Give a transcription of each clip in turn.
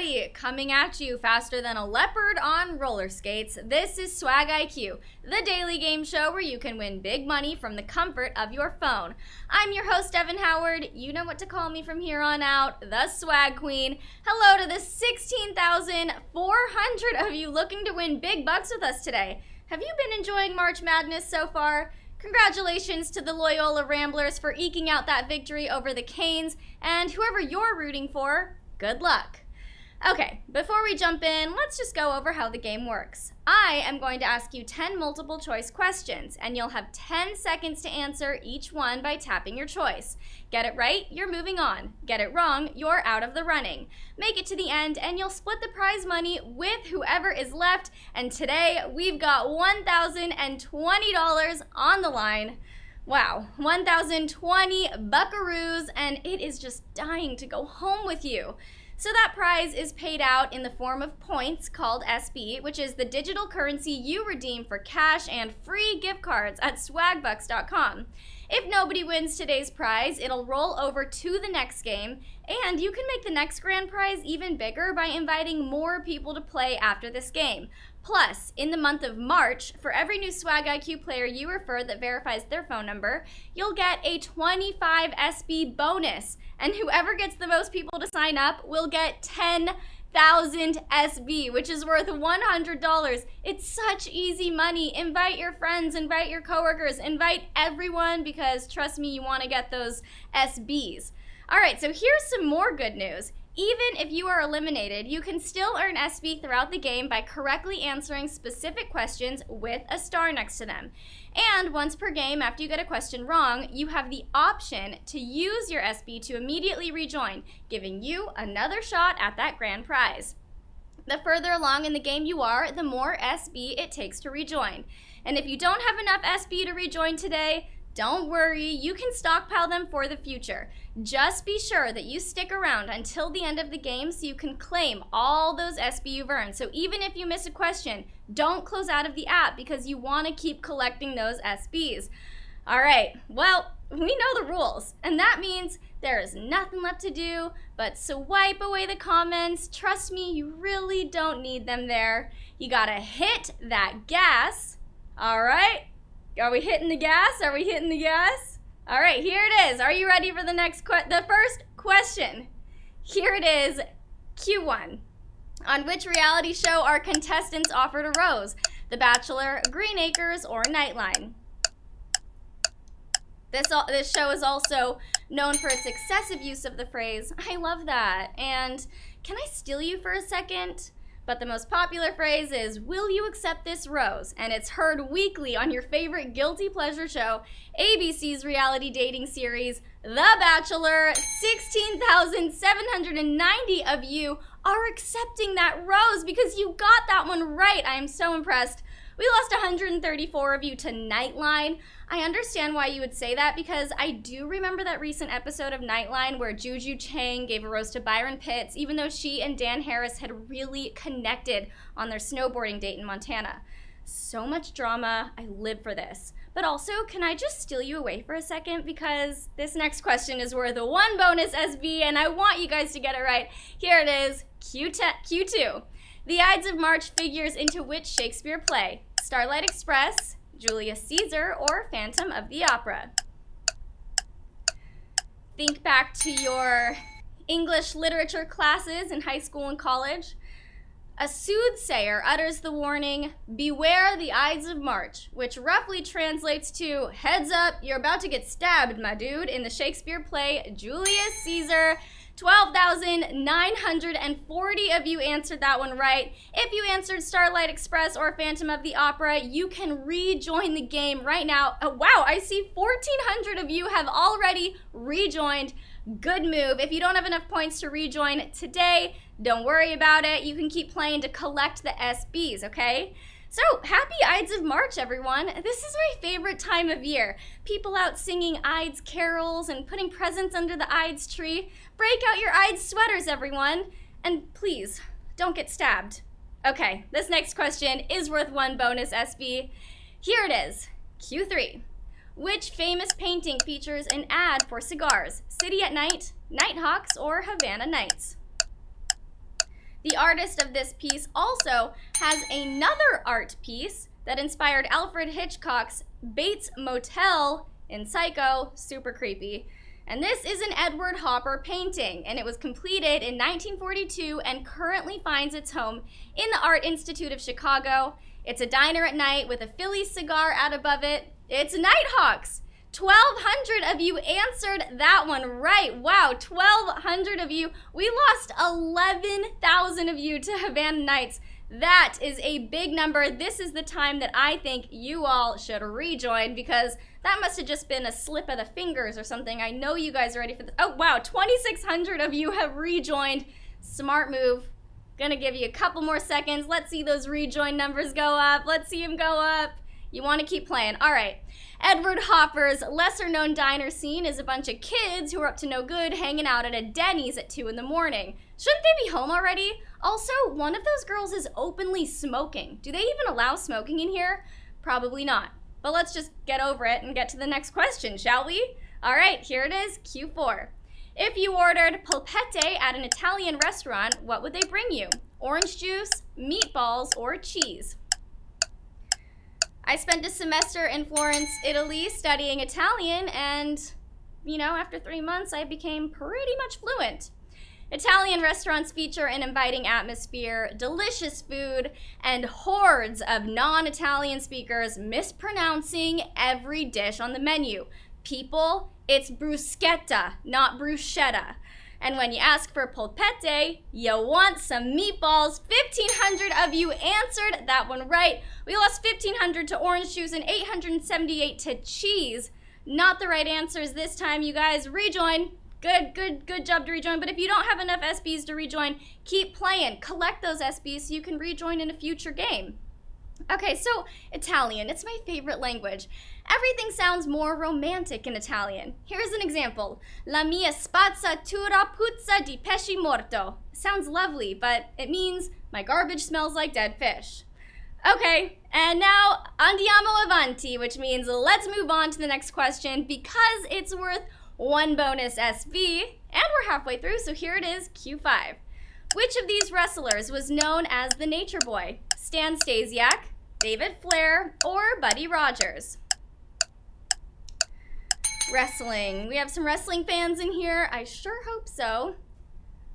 everybody! Coming at you faster than a leopard on roller skates, this is Swag IQ, the daily game show where you can win big money from the comfort of your phone. I'm your host, Evan Howard. You know what to call me from here on out, the Swag Queen. Hello to the 16,400 of you looking to win big bucks with us today. Have you been enjoying March Madness so far? Congratulations to the Loyola Ramblers for eking out that victory over the Canes, and whoever you're rooting for, good luck. Okay, before we jump in, let's just go over how the game works. I am going to ask you 10 multiple choice questions, and you'll have 10 seconds to answer each one by tapping your choice. Get it right, you're moving on. Get it wrong, you're out of the running. Make it to the end, and you'll split the prize money with whoever is left, and today we've got $1,020 on the line. Wow, 1,020 buckaroos, and it is just dying to go home with you. So that prize is paid out in the form of points called SB, which is the digital currency you redeem for cash and free gift cards at swagbucks.com. If nobody wins today's prize, it'll roll over to the next game, and you can make the next grand prize even bigger by inviting more people to play after this game. Plus, in the month of March, for every new Swag IQ player you refer that verifies their phone number, you'll get a 25 SB bonus, and whoever gets the most people to sign up will get 10,000 SB, which is worth $100. It's such easy money. Invite your friends, invite your coworkers, invite everyone, because trust me, you want to get those SBs. All right, so here's some more good news. Even if you are eliminated, you can still earn SB throughout the game by correctly answering specific questions with a star next to them. And once per game, after you get a question wrong, you have the option to use your SB to immediately rejoin, giving you another shot at that grand prize. The further along in the game you are, the more SB it takes to rejoin. And if you don't have enough SB to rejoin today, don't worry, you can stockpile them for the future. Just be sure that you stick around until the end of the game so you can claim all those SB you've earned. So even if you miss a question, don't close out of the app because you want to keep collecting those SBs. All right, well, we know the rules, and that means there is nothing left to do but swipe away the comments. Trust me, you really don't need them there. You gotta hit that gas, all right? Are we hitting the gas? Are we hitting the gas? All right, here it is. Are you ready for the the first question? Here it is, Q1. On which reality show are contestants offered a rose? The Bachelor, Green Acres, or Nightline? This show is also known for its excessive use of the phrase, I love that, and can I steal you for a second? But the most popular phrase is, will you accept this rose? And it's heard weekly on your favorite guilty pleasure show, ABC's reality dating series, The Bachelor. 16,790 of you are accepting that rose because you got that one right. I am so impressed. We lost 134 of you to Nightline. I understand why you would say that because I do remember that recent episode of Nightline where Juju Chang gave a rose to Byron Pitts, even though she and Dan Harris had really connected on their snowboarding date in Montana. So much drama. I live for this. But also, can I just steal you away for a second? Because this next question is worth one bonus SB, and I want you guys to get it right. Here it is, Q2. The Ides of March figures into which Shakespeare play? Starlight Express, Julius Caesar, or Phantom of the Opera? Think back to your English literature classes in high school and college. A soothsayer utters the warning, beware the Ides of March, which roughly translates to, heads up, you're about to get stabbed, my dude, in the Shakespeare play Julius Caesar. 12,940 of you answered that one right. If you answered Starlight Express or Phantom of the Opera, you can rejoin the game right now. Oh, wow, I see 1,400 of you have already rejoined. Good move. If you don't have enough points to rejoin today, don't worry about it. You can keep playing to collect the SBs, okay? So, happy Ides of March, everyone. This is my favorite time of year. People out singing Ides carols and putting presents under the Ides tree. Break out your Ides sweaters, everyone. And please, don't get stabbed. Okay, this next question is worth one bonus SB. Here it is, Q3. Which famous painting features an ad for cigars? City at Night, Nighthawks, or Havana Nights? The artist of this piece also has another art piece that inspired Alfred Hitchcock's Bates Motel in Psycho, super creepy. And this is an Edward Hopper painting, and it was completed in 1942 and currently finds its home in the Art Institute of Chicago. It's a diner at night with a Philly cigar out above it. It's Nighthawks. 1,200 of you answered that one right. Wow, 1,200 of you. We lost 11,000 of you to Havana Nights. That is a big number. This is the time that I think you all should rejoin, because that must have just been a slip of the fingers or something. I know you guys are ready for this. Oh, wow, 2,600 of you have rejoined. Smart move. Gonna give you a couple more seconds. Let's see those rejoin numbers go up. Let's see them go up. You want to keep playing. All right. Edward Hopper's lesser-known diner scene is a bunch of kids who are up to no good hanging out at a Denny's at 2 in the morning. Shouldn't they be home already? Also, one of those girls is openly smoking. Do they even allow smoking in here? Probably not. But let's just get over it and get to the next question, shall we? All right, here it is, Q4. If you ordered polpette at an Italian restaurant, what would they bring you? Orange juice, meatballs, or cheese? I spent a semester in Florence, Italy, studying Italian, and, after 3 months, I became pretty much fluent. Italian restaurants feature an inviting atmosphere, delicious food, and hordes of non-Italian speakers mispronouncing every dish on the menu. People, it's bruschetta, not bruschetta. And when you ask for polpette, you want some meatballs. 1,500 of you answered that one right. We lost 1,500 to orange juice and 878 to cheese. Not the right answers this time, you guys. Rejoin. Good job to rejoin. But if you don't have enough SBs to rejoin, keep playing. Collect those SBs so you can rejoin in a future game. Okay, so Italian, it's my favorite language. Everything sounds more romantic in Italian. Here's an example. La mia spazzatura puzza di pesce morto. Sounds lovely, but it means my garbage smells like dead fish. Okay, and now andiamo avanti, which means let's move on to the next question because it's worth 1 bonus SB, and we're halfway through, so here it is, Q5. Which of these wrestlers was known as the Nature Boy? Stan Stasiak, David Flair, or Buddy Rogers? Wrestling. We have some wrestling fans in here. I sure hope so.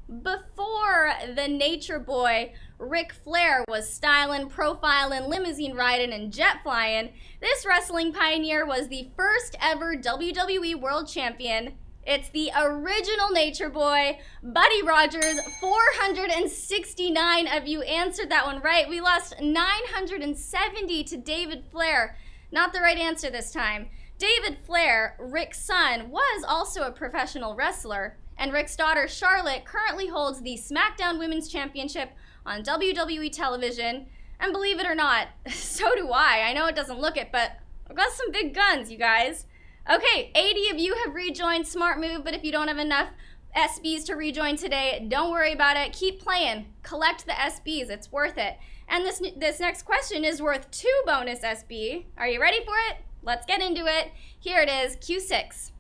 Before the Nature Boy, Ric Flair was styling, profiling, limousine riding, and jet flying. This wrestling pioneer was the first ever WWE World Champion. It's the original Nature Boy, Buddy Rogers. 469 of you answered that one right. We lost 970 to David Flair. Not the right answer this time. David Flair, Ric's son, was also a professional wrestler, and Ric's daughter Charlotte currently holds the SmackDown Women's Championship on WWE television. And believe it or not, so do I. I know it doesn't look it, but I've got some big guns, you guys. Okay, 80 of you have rejoined. Smart move, but if you don't have enough SBs to rejoin today, don't worry about it. Keep playing. Collect the SBs. It's worth it. And this next question is worth 2 bonus SB. Are you ready for it? Let's get into it. Here it is, Q6.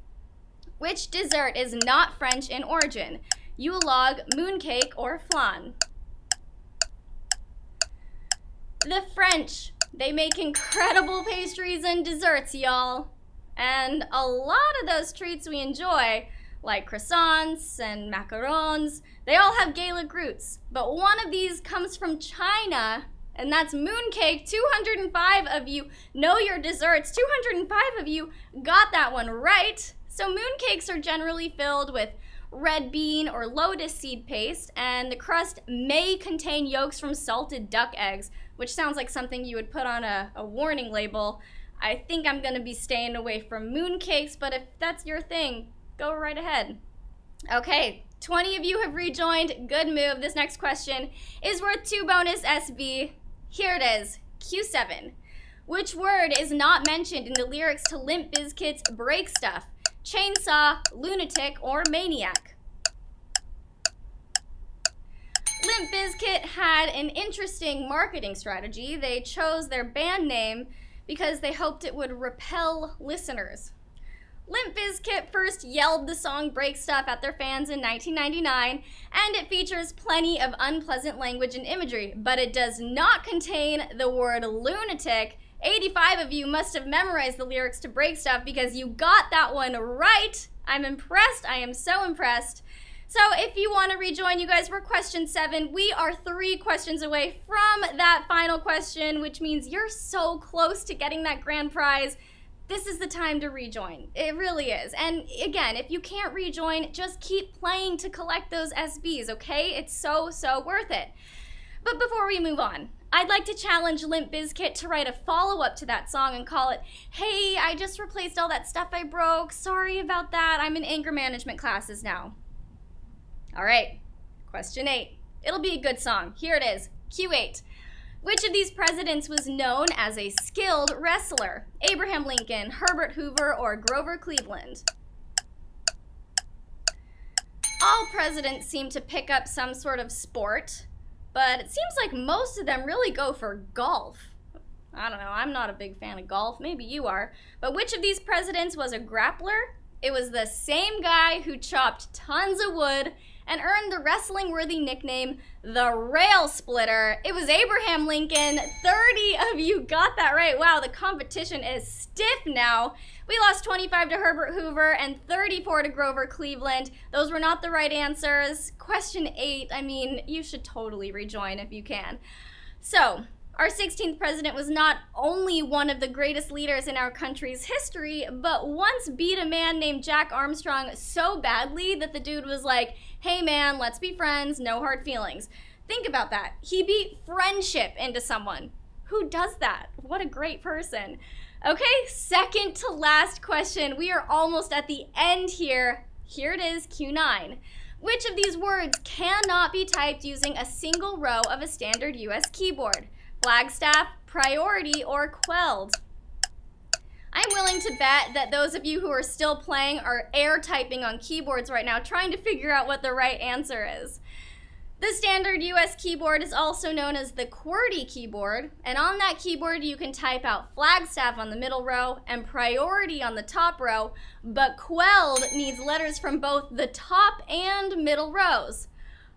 Which dessert is not French in origin? Yule log, mooncake, or flan? The French, they make incredible pastries and desserts, y'all. And a lot of those treats we enjoy, like croissants and macarons, they all have Gaelic roots. But one of these comes from China, and that's mooncake. 205 of you know your desserts. 205 of you got that one right. So mooncakes are generally filled with red bean or lotus seed paste, and the crust may contain yolks from salted duck eggs, which sounds like something you would put on a warning label. I think I'm gonna be staying away from mooncakes, but if that's your thing, go right ahead. Okay, 20 of you have rejoined. Good move. This next question is worth 2 bonus SB. Here it is, Q7. Which word is not mentioned in the lyrics to Limp Bizkit's Break Stuff? Chainsaw, lunatic, or maniac? Limp Bizkit had an interesting marketing strategy. They chose their band name because they hoped it would repel listeners. Limp Bizkit first yelled the song Break Stuff at their fans in 1999, and it features plenty of unpleasant language and imagery, but it does not contain the word lunatic. 85 of you must have memorized the lyrics to Break Stuff because you got that one right. I'm impressed. I am so impressed. So if you want to rejoin, you guys were question 7. We are 3 questions away from that final question, which means you're so close to getting that grand prize. This is the time to rejoin. It really is. And again, if you can't rejoin, just keep playing to collect those SBs, okay? It's so worth it. But before we move on, I'd like to challenge Limp Bizkit to write a follow-up to that song and call it, "Hey, I just replaced all that stuff I broke. Sorry about that. I'm in anger management classes now." All right, question 8. It'll be a good song. Here it is, Q8. Which of these presidents was known as a skilled wrestler? Abraham Lincoln, Herbert Hoover, or Grover Cleveland? All presidents seem to pick up some sort of sport, but it seems like most of them really go for golf. I don't know, I'm not a big fan of golf, maybe you are. But which of these presidents was a grappler? It was the same guy who chopped tons of wood and earned the wrestling-worthy nickname, the Rail Splitter. It was Abraham Lincoln. 30 of you got that right. Wow, the competition is stiff now. We lost 25 to Herbert Hoover and 34 to Grover Cleveland. Those were not the right answers. Question 8, I mean, you should totally rejoin if you can. So, our 16th president was not only one of the greatest leaders in our country's history, but once beat a man named Jack Armstrong so badly that the dude was like, "Hey man, let's be friends, no hard feelings." Think about that. He beat friendship into someone. Who does that? What a great person. Okay, second to last question. We are almost at the end here. Here it is, Q9. Which of these words cannot be typed using a single row of a standard US keyboard? Flagstaff, priority, or quelled? I'm willing to bet that those of you who are still playing are air typing on keyboards right now, trying to figure out what the right answer is. The standard US keyboard is also known as the QWERTY keyboard, and on that keyboard you can type out Flagstaff on the middle row and priority on the top row, but quelled needs letters from both the top and middle rows.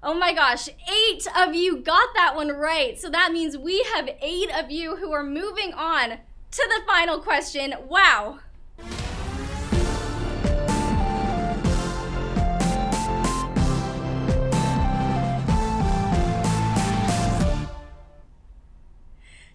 Oh my gosh, 8 of you got that one right. So that means we have 8 of you who are moving on to the final question. Wow.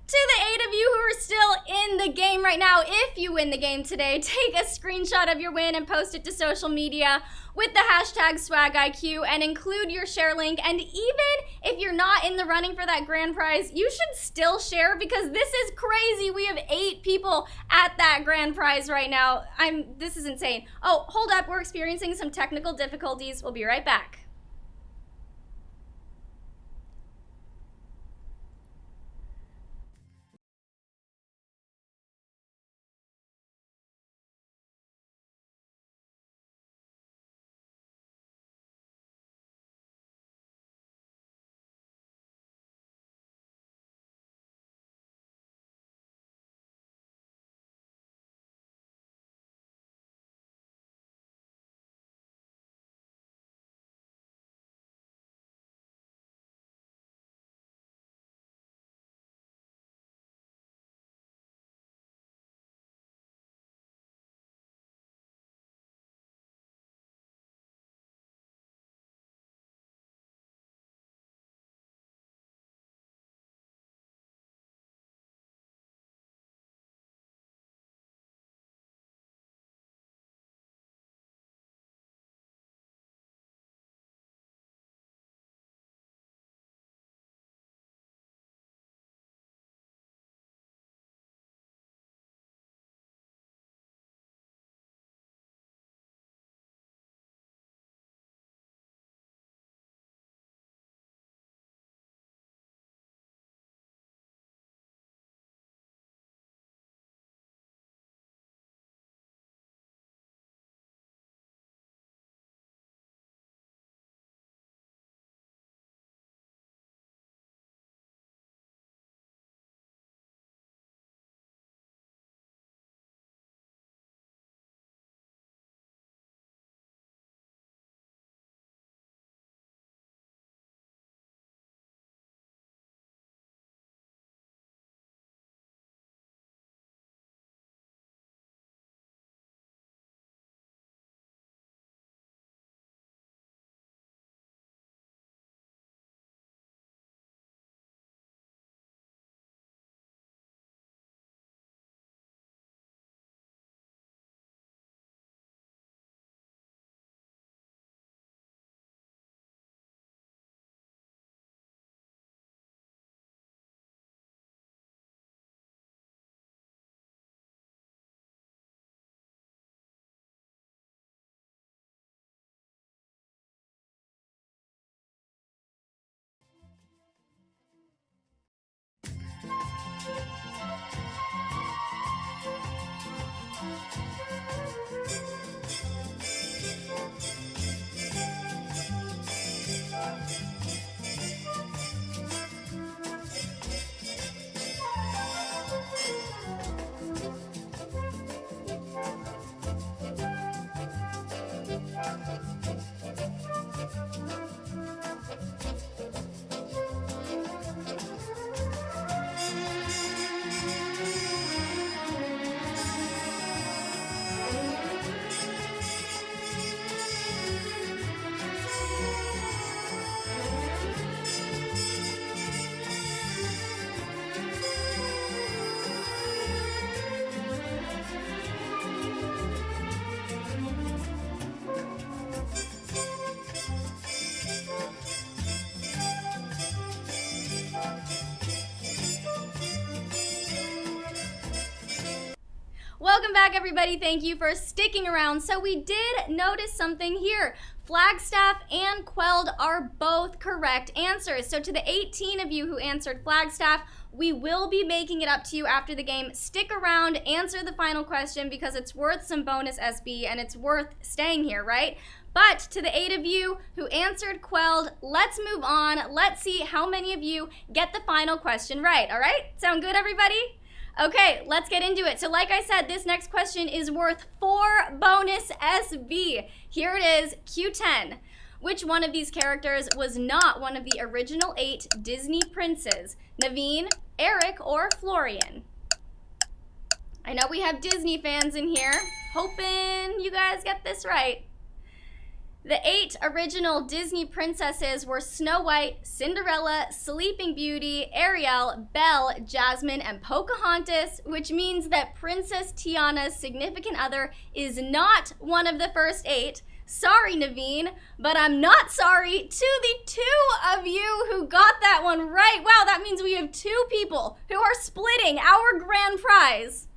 To the 8 of you who are still in the game right now, if you win the game today, take a screenshot of your win and post it to social media with the hashtag SwagIQ and include your share link. And even if you're not in the running for that grand prize, you should still share because this is crazy. We have 8 people at that grand prize right now. This is insane. Oh, hold up. We're experiencing some technical difficulties. We'll be right back. Welcome back, everybody. Thank you for sticking around. So we did notice something here. Flagstaff and Quelled are both correct answers. So to the 18 of you who answered Flagstaff, we will be making it up to you after the game. Stick around, answer the final question because it's worth some bonus SB and it's worth staying here, right? But to the 8 of you who answered Quelled, let's move on. Let's see how many of you get the final question right, all right? Sound good, everybody? Okay, let's get into it. So like I said, this next question is worth 4 bonus SB. Here it is, Q10. Which one of these characters was not one of the original 8 Disney princes? Naveen, Eric, or Florian? I know we have Disney fans in here. Hoping you guys get this right. The 8 original Disney princesses were Snow White, Cinderella, Sleeping Beauty, Ariel, Belle, Jasmine, and Pocahontas, which means that Princess Tiana's significant other is not one of the first 8. Sorry, Naveen, but I'm not sorry to the 2 of you who got that one right. Wow, that means we have 2 people who are splitting our grand prize.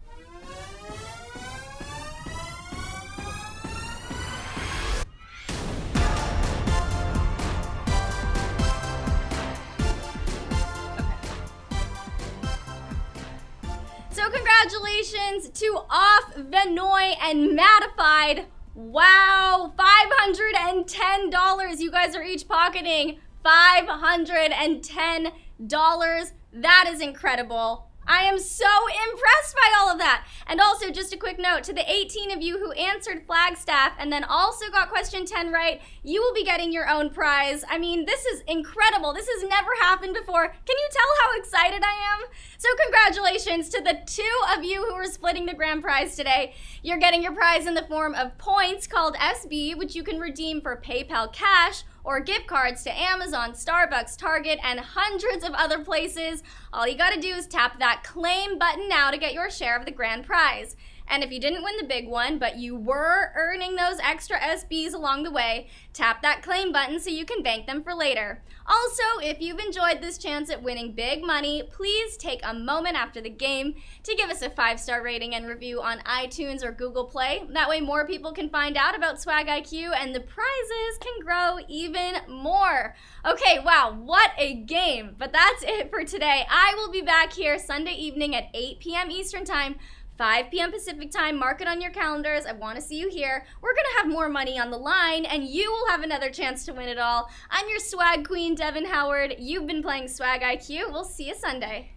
So congratulations to Off, Venoy, and Matified. Wow, $510. You guys are each pocketing $510. That is incredible. I am so impressed by all of that. And also, just a quick note, to the 18 of you who answered Flagstaff and then also got question 10 right, you will be getting your own prize. I mean, this is incredible. This has never happened before. Can you tell how excited I am? So congratulations to the 2 of you who are splitting the grand prize today. You're getting your prize in the form of points called SB, which you can redeem for PayPal Cash or gift cards to Amazon, Starbucks, Target, and hundreds of other places. All you gotta do is tap that claim button now to get your share of the grand prize. And if you didn't win the big one, but you were earning those extra SBs along the way, tap that claim button so you can bank them for later. Also, if you've enjoyed this chance at winning big money, please take a moment after the game to give us a 5-star rating and review on iTunes or Google Play. That way more people can find out about Swag IQ and the prizes can grow even more. Okay, wow, what a game. But that's it for today. I will be back here Sunday evening at 8 p.m. Eastern Time, 5 p.m. Pacific Time. Mark it on your calendars. I want to see you here. We're going to have more money on the line, and you will have another chance to win it all. I'm your swag queen, Devin Howard. You've been playing Swag IQ. We'll see you Sunday.